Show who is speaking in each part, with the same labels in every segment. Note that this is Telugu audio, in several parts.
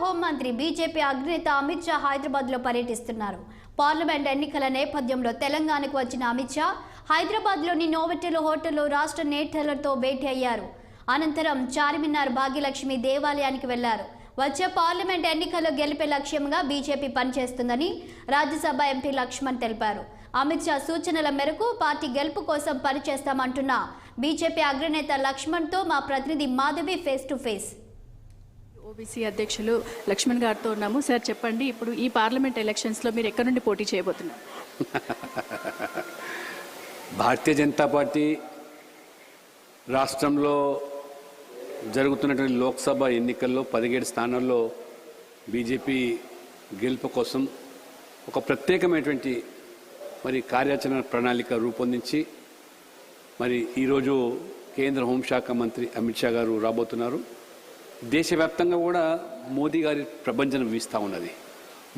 Speaker 1: హోంమంత్రి బీజేపీ అగ్రనేత అమిత్ షా హైదరాబాద్ లో పర్యటిస్తున్నారు. పార్లమెంట్ ఎన్నికల నేపథ్యంలో తెలంగాణకు వచ్చిన అమిత్ షా హైదరాబాద్ లోని నోవెటెల్ హోటల్లో రాష్ట్ర నేతలతో భేటీ అయ్యారు. అనంతరం చార్మినార్ భాగ్యలక్ష్మి దేవాలయానికి వెళ్లారు. వచ్చే పార్లమెంట్ ఎన్నికల్లో గెలిపే లక్ష్యంగా బీజేపీ పనిచేస్తుందని రాజ్యసభ ఎంపీ లక్ష్మణ్ తెలిపారు. అమిత్ షా సూచనల మేరకు పార్టీ గెలుపు కోసం పనిచేస్తామంటున్న బీజేపీ అగ్రనేత లక్ష్మణ్తో మా ప్రతినిధి Madhavi face to face.
Speaker 2: OBC అధ్యక్షులు లక్ష్మణ్ గారితో ఉన్నాము. సార్ చెప్పండి, ఇప్పుడు ఈ పార్లమెంట్ ఎలక్షన్స్లో మీరు ఎక్కడి నుండి పోటీ చేయబోతున్నారు?
Speaker 3: భారతీయ జనతా పార్టీ రాష్ట్రంలో జరుగుతున్నటువంటి లోక్సభ ఎన్నికల్లో 17 స్థానాల్లో బీజేపీ గెలుపు కోసం ఒక ప్రత్యేకమైనటువంటి కార్యాచరణ ప్రణాళిక రూపొందించి ఈరోజు కేంద్ర హోంశాఖ మంత్రి అమిత్ షా గారు రాబోతున్నారు. దేశవ్యాప్తంగా కూడా మోదీ గారి ప్రభంజనం వీస్తూ ఉన్నది.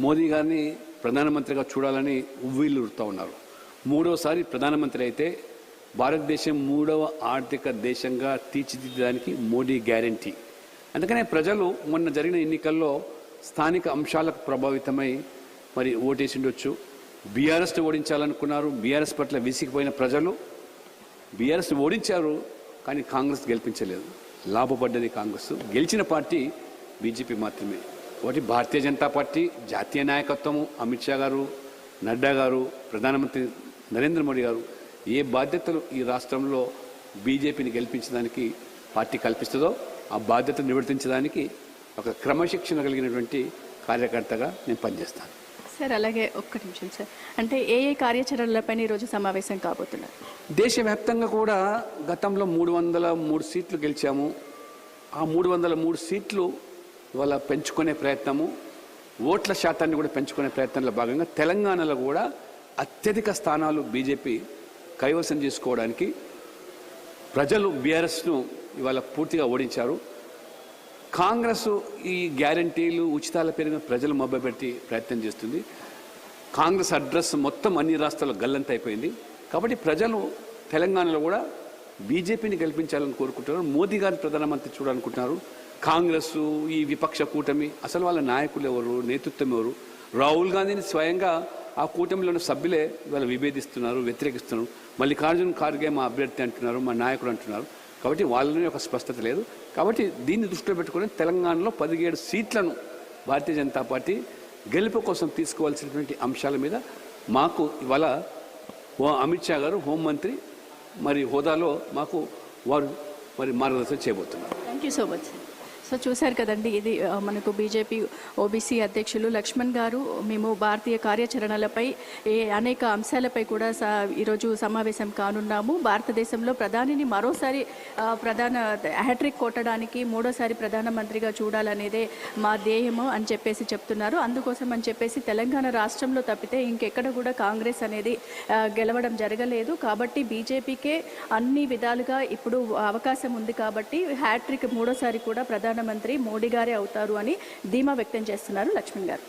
Speaker 3: మోదీ గారిని ప్రధానమంత్రిగా చూడాలని ఉవ్విళ్ళూరుతూ ఉన్నారు. మూడవసారి ప్రధానమంత్రి అయితే భారతదేశం 3వ ఆర్థిక దేశంగా తీర్చిదిద్దడానికి మోడీ గ్యారంటీ. అందుకనే ప్రజలు మొన్న జరిగిన ఎన్నికల్లో స్థానిక అంశాలకు ప్రభావితమై ఓటేసి ఉండొచ్చు. బీఆర్ఎస్ ఓడించాలనుకున్నారు. బీఆర్ఎస్ పట్ల విసిగిపోయిన ప్రజలు బీఆర్ఎస్ ఓడించారు, కానీ కాంగ్రెస్ గెలిపించలేదు. లాభపడ్డది కాంగ్రెస్. గెలిచిన పార్టీ బీజేపీ మాత్రమే. ఒకటి భారతీయ జనతా పార్టీ జాతీయ నాయకత్వము, అమిత్ షా గారు, నడ్డా గారు, ప్రధానమంత్రి నరేంద్ర మోడీ గారు ఏ బాధ్యతలు ఈ రాష్ట్రంలో బీజేపీని గెలిపించడానికి పార్టీ కల్పిస్తుందో ఆ బాధ్యతను నిర్వర్తించడానికి ఒక క్రమశిక్షణ కలిగినటువంటి కార్యకర్తగా నేను పనిచేస్తాను.
Speaker 2: సార్ అలాగే ఒక్క నిమిషం సార్, అంటే ఏ కార్యాచరణలపైన ఈరోజు సమావేశం కాబోతున్నారు?
Speaker 3: దేశవ్యాప్తంగా కూడా గతంలో 303 సీట్లు గెలిచాము. ఆ 303 సీట్లు ఇవాళ పెంచుకునే ప్రయత్నము, ఓట్ల శాతాన్ని కూడా పెంచుకునే ప్రయత్నంలో భాగంగా తెలంగాణలో కూడా అత్యధిక స్థానాలు బీజేపీ కైవసం చేసుకోవడానికి ప్రజలు బీఆర్ఎస్ను ఇవాళ పూర్తిగా ఓడించారు. కాంగ్రెస్ ఈ గ్యారంటీలు ఉచితాల పేరుగా ప్రజలు మభ్యపెట్టి ప్రయత్నం చేస్తుంది. కాంగ్రెస్ అడ్రస్ మొత్తం అన్ని రాష్ట్రాల్లో గల్లంత అయిపోయింది. కాబట్టి ప్రజలు తెలంగాణలో కూడా బీజేపీని గెలిపించాలని కోరుకుంటున్నారు. మోదీ గారిని ప్రధానమంత్రి చూడాలనుకుంటున్నారు. కాంగ్రెస్ ఈ విపక్ష కూటమి అసలు వాళ్ళ నాయకులు ఎవరు, నేతృత్వం ఎవరు? రాహుల్ గాంధీని స్వయంగా ఆ కూటమిలోని సభ్యులే ఇవాళ విభేదిస్తున్నారు, వ్యతిరేకిస్తున్నారు. మల్లికార్జున్ ఖార్గే మా అభ్యర్థి అంటున్నారు, మా నాయకుడు అంటున్నారు. కాబట్టి వాళ్ళని ఒక స్పష్టత లేదు. కాబట్టి దీన్ని దృష్టిలో పెట్టుకుని తెలంగాణలో 17 సీట్లను భారతీయ జనతా పార్టీ గెలుపు కోసం తీసుకోవాల్సినటువంటి అంశాల మీద మాకు ఇవాళ అమిత్ షా గారు హోంమంత్రి హోదాలో మాకు వారు మార్గదర్శనం చేయబోతున్నారు.
Speaker 2: Thank you so much. So చూశారు కదండి, ఇది మనకు బీజేపీ ఓబీసీ అధ్యక్షులు లక్ష్మణ్ గారు. మేము భారతీయ కార్యాచరణలపై అనేక అంశాలపై కూడా ఈరోజు సమావేశం కానున్నాము. భారతదేశంలో ప్రధానిని మరోసారి హ్యాట్రిక్ కొట్టడానికి మూడోసారి ప్రధానమంత్రిగా చూడాలనేదే మా ధ్యేయము అని చెప్పేసి చెప్తున్నారు. అందుకోసం అని చెప్పేసి తెలంగాణ రాష్ట్రంలో తప్పితే ఇంకెక్కడ కూడా కాంగ్రెస్ అనేది గెలవడం జరగలేదు. కాబట్టి బీజేపీకే అన్ని విధాలుగా ఇప్పుడు అవకాశం ఉంది. కాబట్టి హ్యాట్రిక్ మూడోసారి కూడా ప్రధానమంత్రి మోడీ గారే అవుతారు అని ధీమా వ్యక్తం చేస్తున్నారు లక్ష్మణ్ గారు.